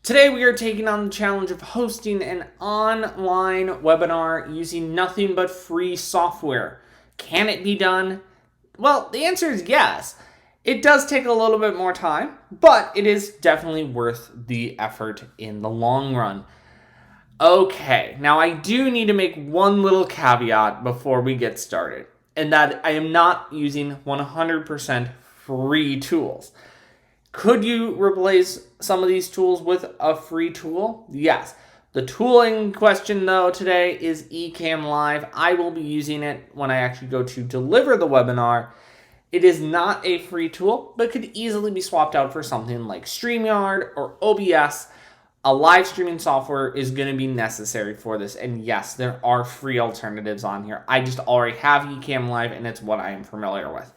Today we are taking on the challenge of hosting an online webinar using nothing but free software. Can it be done? Well, the answer is yes. It does take a little bit more time, but it is definitely worth the effort in the long run. Okay, now I do need to make one little caveat before we get started, and that I am not using 100% free tools. Could you replace some of these tools with a free tool? Yes. The tool in question, though, today is Ecamm Live. I will be using it when I actually go to deliver the webinar. It is not a free tool, but could easily be swapped out for something like StreamYard or OBS. A live streaming software is going to be necessary for this. And yes, there are free alternatives on here. I just already have Ecamm Live, and it's what I am familiar with.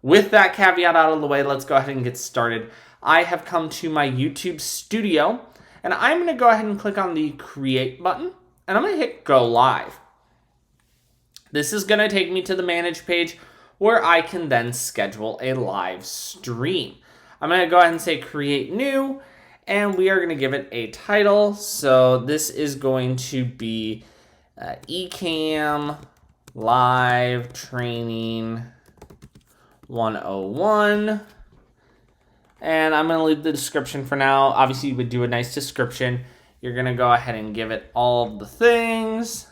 With that caveat out of the way, let's go ahead and get started. I have come to my YouTube studio, and I'm going to go ahead and click on the Create button, and I'm going to hit Go Live. This is going to take me to the Manage page where I can then schedule a live stream. I'm going to go ahead and say Create New, and we are going to give it a title. So this is going to be Ecamm Live Training 101, and I'm going to leave the description for now. Obviously, you would do a nice description. You're going to go ahead and give it all of the things.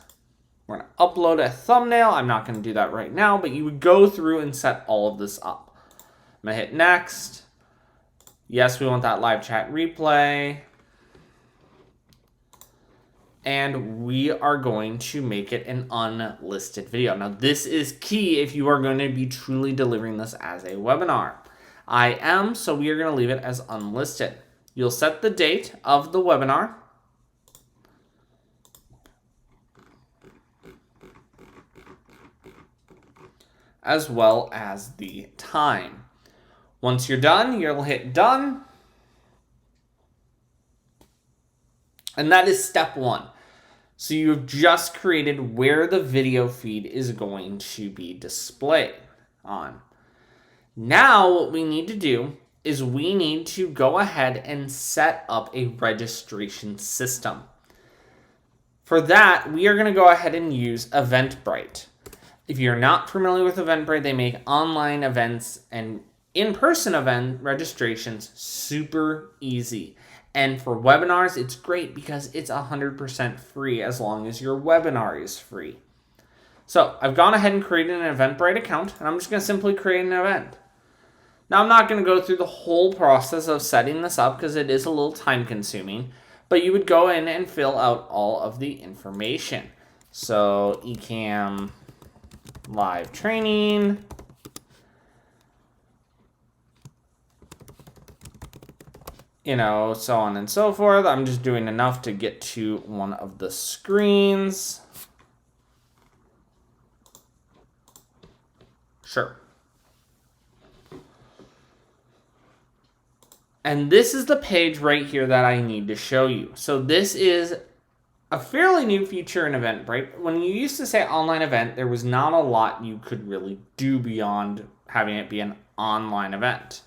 We're going to upload a thumbnail. I'm not going to do that right now, but you would go through and set all of this up. I'm going to hit Next. Yes, we want that live chat replay. And we are going to make it an unlisted video. Now, this is key if you are going to be truly delivering this as a webinar. I am, so we are going to leave it as unlisted. You'll set the date of the webinar. As well as the time. Once you're done, you'll hit Done. And that is step one. So you've just created where the video feed is going to be displayed on. Now what we need to do is we need to go ahead and set up a registration system. For that, we are going to go ahead and use Eventbrite. If you're not familiar with Eventbrite, they make online events and in-person event registrations super easy. And for webinars, it's great because it's 100% free as long as your webinar is free. So I've gone ahead and created an Eventbrite account, and I'm just going to simply create an event. Now, I'm not going to go through the whole process of setting this up because it is a little time consuming, but you would go in and fill out all of the information. So Ecamm Live Training. So on and so forth. I'm just doing enough to get to one of the screens. Sure. And this is the page right here that I need to show you. So this is a fairly new feature in Eventbrite. When you used to say online event, there was not a lot you could really do beyond having it be an online event.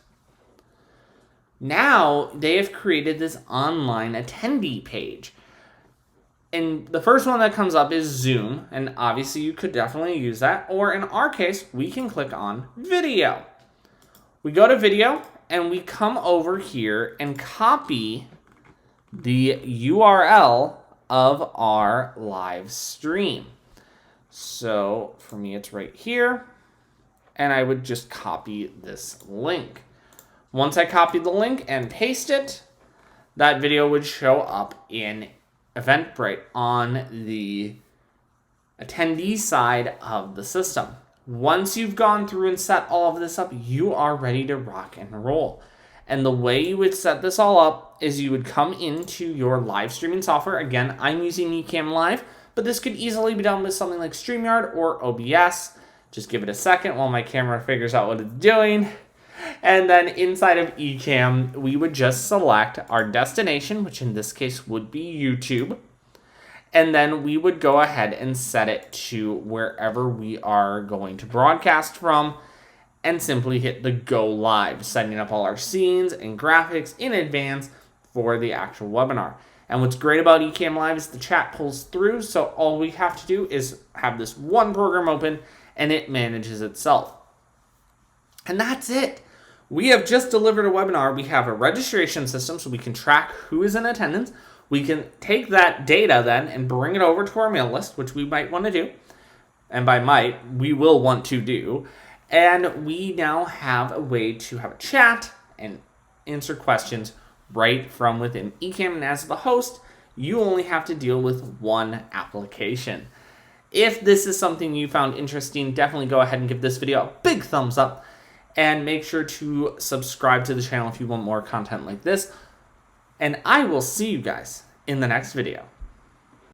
Now, they have created this online attendee page. And the first one that comes up is Zoom, and obviously you could definitely use that. Or in our case, we can click on video. We go to video, and we come over here and copy the URL of our live stream. So for me, it's right here, and I would just copy this link. Once I copy the link and paste it, that video would show up in Eventbrite on the attendee side of the system. Once you've gone through and set all of this up, you are ready to rock and roll. And the way you would set this all up is you would come into your live streaming software. Again, I'm using Ecamm Live, but this could easily be done with something like StreamYard or OBS. Just give it a second while my camera figures out what it's doing. And then inside of Ecamm, we would just select our destination, which in this case would be YouTube. And then we would go ahead and set it to wherever we are going to broadcast from and simply hit the go live, setting up all our scenes and graphics in advance for the actual webinar. And what's great about Ecamm Live is the chat pulls through, so all we have to do is have this one program open and it manages itself. And that's it. We have just delivered a webinar. We have a registration system so we can track who is in attendance. We can take that data then and bring it over to our mail list, which we might want to do. And by might, we will want to do. And we now have a way to have a chat and answer questions right from within Ecamm. And as the host, you only have to deal with one application. If this is something you found interesting, definitely go ahead and give this video a big thumbs up. And make sure to subscribe to the channel if you want more content like this. And I will see you guys in the next video.